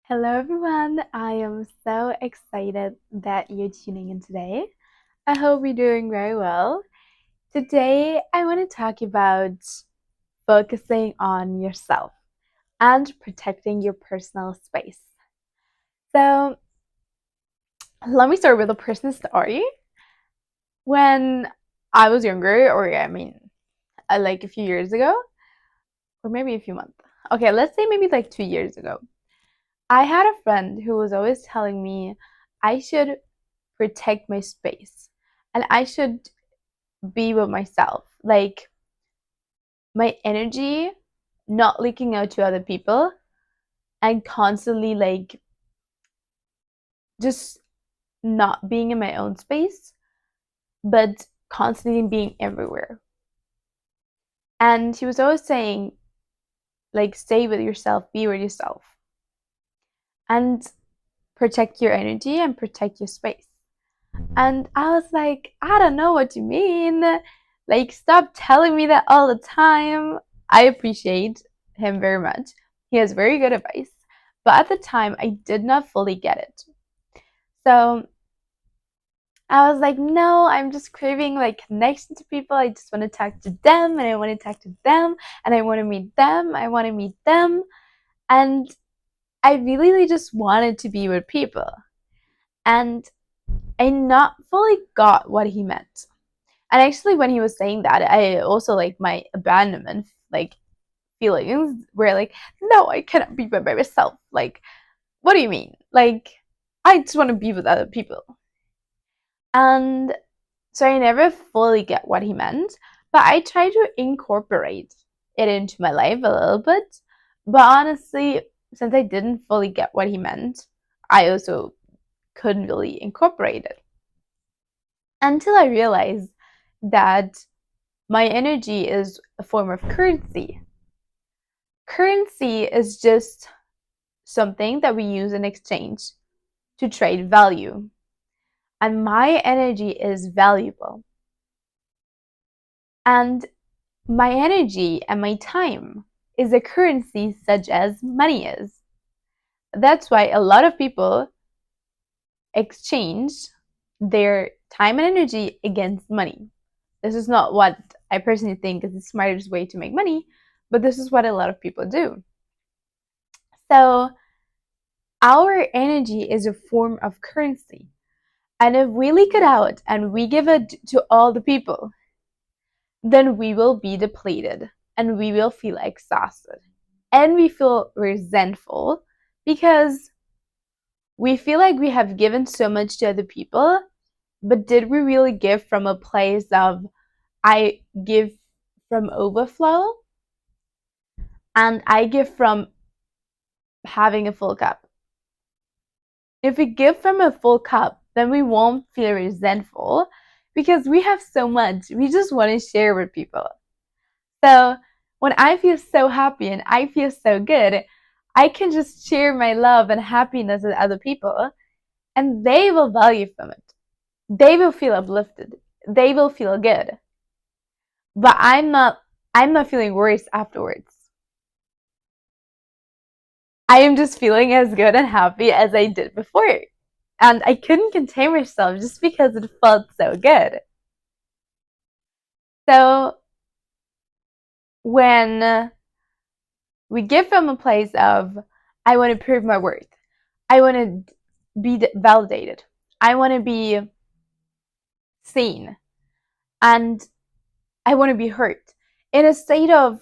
Hello, everyone. I am so excited that you're tuning in today. I hope you're doing very well. Today, I want to talk about focusing on yourself and protecting your personal space. So, let me start with a personal story. When I was younger, like a few years ago, or maybe a few months. Okay, let's say maybe like 2 years ago. I had a friend who was always telling me I should protect my space and I should be with myself. Like my energy not leaking out to other people and constantly like just not being in my own space, but constantly being everywhere. And he was always saying, like, stay with yourself, be with yourself, and protect your energy and protect your space. And I was like, I don't know what you mean. Like, stop telling me that all the time. I appreciate him very much. He has very good advice. But at the time, I did not fully get it. So I was like, no, I'm just craving like connection to people. I just want to talk to them and I want to talk to them and I want to meet them. I want to meet them. And I really just wanted to be with people. And I not fully got what he meant. And actually, when he was saying that, I also like my abandonment like feelings were like, no, I cannot be by myself. Like, what do you mean? Like, I just want to be with other people. And so I never fully get what he meant, but I try to incorporate it into my life a little bit. But honestly, since I didn't fully get what he meant, I also couldn't really incorporate it until I realized that my energy is a form of currency. Currency is just something that we use in exchange to trade value. And my energy is valuable. And my energy and my time is a currency such as money is. That's why a lot of people exchange their time and energy against money. This is not what I personally think is the smartest way to make money, but this is what a lot of people do. So, our energy is a form of currency. And if we leak it out and we give it to all the people, then we will be depleted and we will feel exhausted. And we feel resentful because we feel like we have given so much to other people, but did we really give from a place of I give from overflow and I give from having a full cup? If we give from a full cup, then we won't feel resentful because we have so much. We just want to share with people. So when I feel so happy and I feel so good, I can just share my love and happiness with other people and they will value from it. They will feel uplifted. They will feel good. But I'm not feeling worse afterwards. I am just feeling as good and happy as I did before. And I couldn't contain myself just because it felt so good. So when we give from a place of, I want to prove my worth, I want to be validated, I want to be seen, and I want to be heard in a state of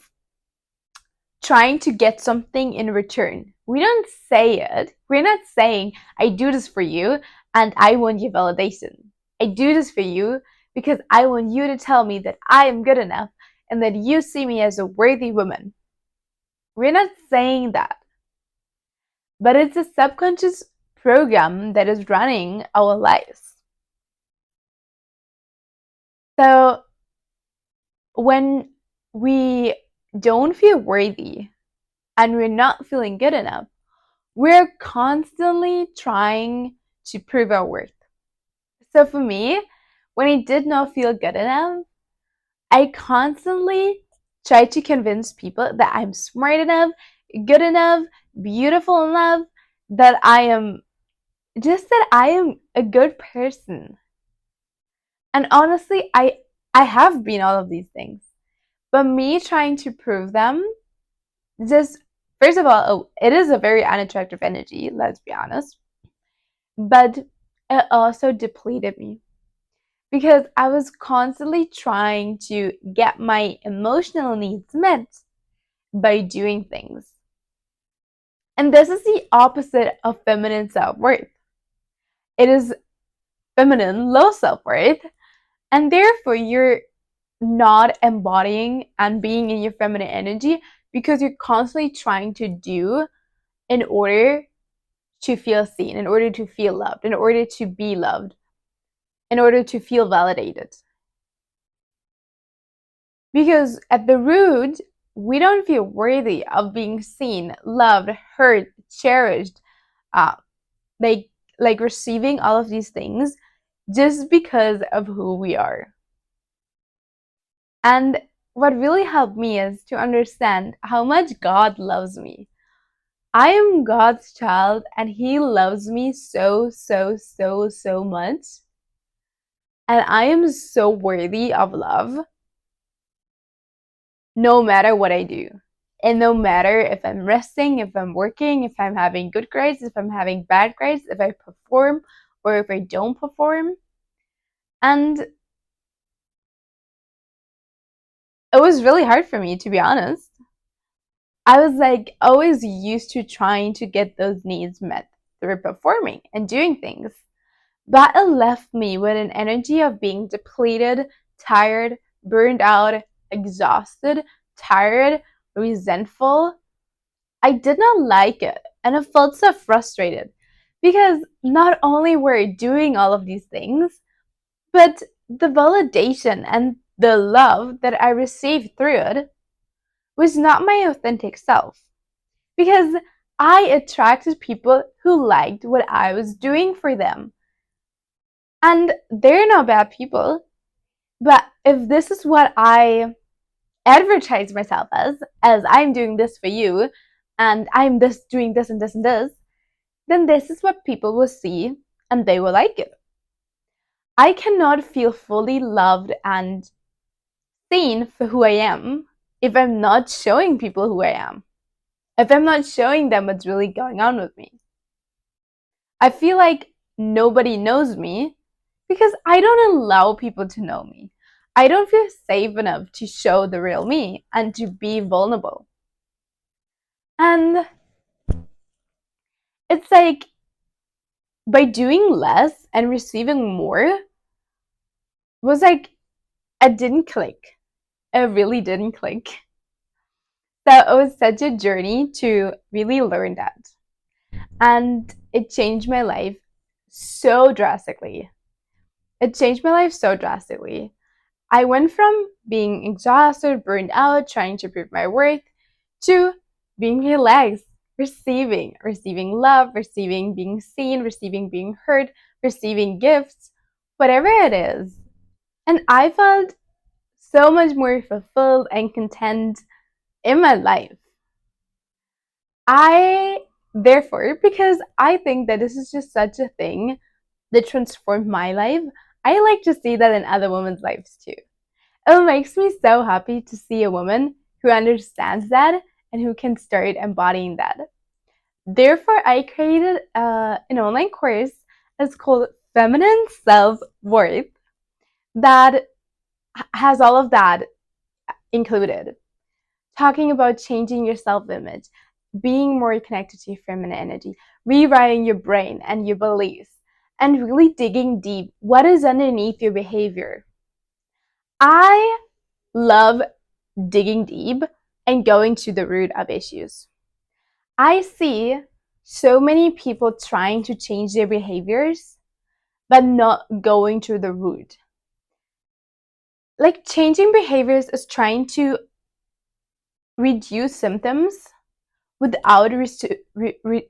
trying to get something in return. We don't say it. We're not saying, I do this for you and I want your validation. I do this for you because I want you to tell me that I am good enough and that you see me as a worthy woman. We're not saying that. But it's a subconscious program that is running our lives. So when we don't feel worthy and we're not feeling good enough, we're constantly trying to prove our worth. So for me, when I did not feel good enough, I constantly tried to convince people that I'm smart enough, good enough, beautiful enough, that I am a good person. And honestly, I have been all of these things. But me trying to prove them, just first of all, oh, it is a very unattractive energy, let's be honest. But it also depleted me because I was constantly trying to get my emotional needs met by doing things. And this is the opposite of feminine self worth. It is feminine low self worth, and therefore you're not embodying and being in your feminine energy because you're constantly trying to do in order to feel seen, in order to feel loved, in order to be loved, in order to feel validated. Because at the root, we don't feel worthy of being seen, loved, heard, cherished, uh, like like receiving all of these things just because of who we are. And what really helped me is to understand how much God loves me. I am God's child and He loves me so, so, so, so much. And I am so worthy of love no matter what I do. And no matter if I'm resting, if I'm working, if I'm having good grades, if I'm having bad grades, if I perform or if I don't perform. And it was really hard for me, to be honest. I was like always used to trying to get those needs met through performing and doing things. But it left me with an energy of being depleted, tired, burned out, exhausted, tired, resentful. I did not like it and I felt so frustrated because not only were I doing all of these things, but the validation and the love that I received through it was not my authentic self because I attracted people who liked what I was doing for them. And they're not bad people, but if this is what I advertise myself as I'm doing this for you, and I'm this doing this and this and this, then this is what people will see and they will like it. I cannot feel fully loved and seen for who I am if I'm not showing people who I am. If I'm not showing them what's really going on with me. I feel like nobody knows me because I don't allow people to know me. I don't feel safe enough to show the real me and to be vulnerable. And it's like by doing less and receiving more was like, it didn't click. It really didn't click. So it was such a journey to really learn that. And it changed my life so drastically. It changed my life so drastically. I went from being exhausted, burned out, trying to prove my worth, to being relaxed, receiving love, receiving being seen, receiving being heard, receiving gifts, whatever it is. And I felt so much more fulfilled and content in my life. I, therefore, because I think that this is just such a thing that transformed my life, I like to see that in other women's lives too. It makes me so happy to see a woman who understands that and who can start embodying that. Therefore, I created an online course that's called Feminine Self Worth that has all of that included. Talking about changing your self image, being more connected to your feminine energy, rewriting your brain and your beliefs, and really digging deep what is underneath your behavior. I love digging deep and going to the root of issues. I see so many people trying to change their behaviors, but not going to the root. Like changing behaviors is trying to reduce symptoms without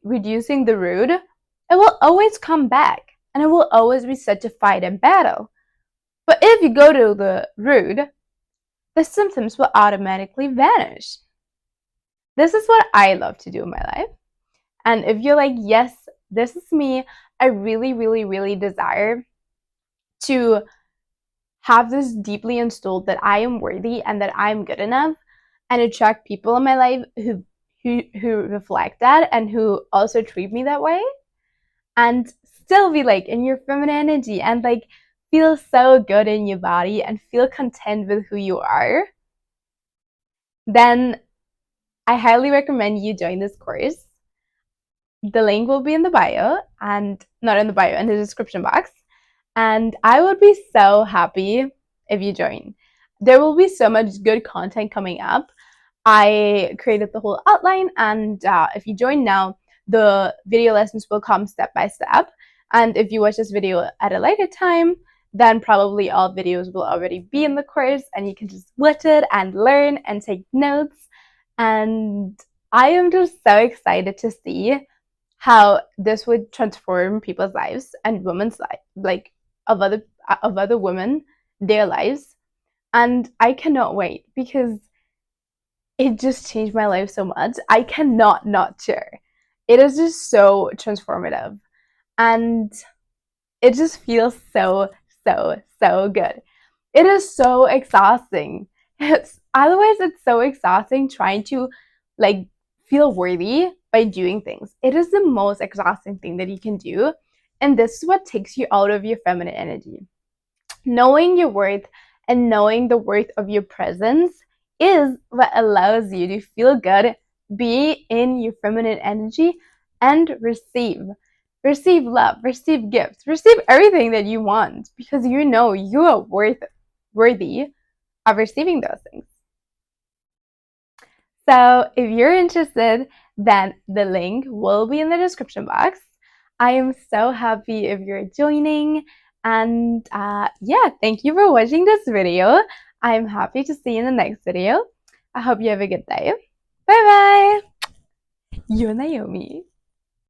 reducing the root. It will always come back and it will always be such a fight and battle. But if you go to the root, the symptoms will automatically vanish. This is what I love to do in my life. And if you're like, yes, this is me, I really, really, really desire to have this deeply installed that I am worthy and that I'm good enough, and attract people in my life who reflect that and who also treat me that way, and still be like in your feminine energy and like feel so good in your body and feel content with who you are, then I highly recommend you join this course. The link will be in the bio, and not in the bio, in the description box. And I would be so happy if you join. There will be so much good content coming up. I created the whole outline, and if you join now, the video lessons will come step by step. And if you watch this video at a later time, then probably all videos will already be in the course, and you can just watch it and learn and take notes. And I am just so excited to see how this would transform people's lives and women's life, like of other women, their lives. And I cannot wait because it just changed my life so much. I cannot not share. It is just so transformative, and it just feels so, so, so good. It is so exhausting. It's so exhausting trying to like feel worthy by doing things. It is the most exhausting thing that you can do. And this is what takes you out of your feminine energy. Knowing your worth and knowing the worth of your presence is what allows you to feel good, be in your feminine energy, and receive. Receive love, receive gifts, receive everything that you want because you know you are worthy of receiving those things. So if you're interested, then the link will be in the description box. I am so happy if you're joining. And yeah, thank you for watching this video. I'm happy to see you in the next video. I hope you have a good day. Bye bye. You're Naomi.